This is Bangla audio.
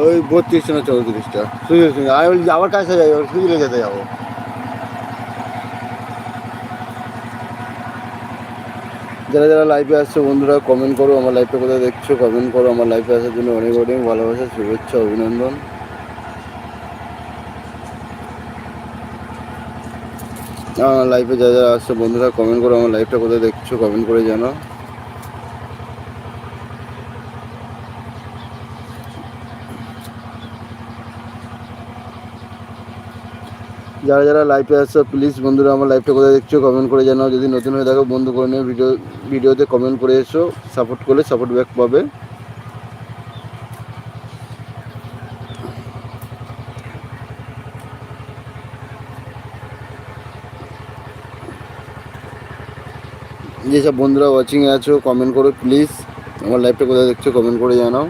ওই 32 না 34টা সুযোগ সুযোগ আমি বলি আবার কাছে যাই সুযোগে যেতে যাবো। যারা যারা লাইভে আসছো বন্ধুরা কমেন্ট করো, আমার লাইভটা কোথায় দেখছো কমেন্ট করো। আমার লাইভে আসার জন্য অনেক অনেক ভালোবাসা, শুভেচ্ছা, অভিনন্দন। আমার লাইভে যা যারা আসছো বন্ধুরা কমেন্ট করো, আমার লাইভটা কোথায় দেখছো কমেন্ট করে জানাও। যারা যারা লাইভে আসছো প্লিজ বন্ধুরা আমার লাইভটা কোথায় দেখছো কমেন্ট করে জানাও। যদি নতুন হয়ে থাকো বন্ধু করে নিয়ে ভিডিওতে কমেন্ট করে এসো, সাপোর্ট করলে সাপোর্ট ব্যাক পাবে। যেসব বন্ধুরা ওয়াচিংয়ে আছো কমেন্ট করো প্লিজ, আমার লাইভটা কোথায় দেখছো কমেন্ট করে জানাও।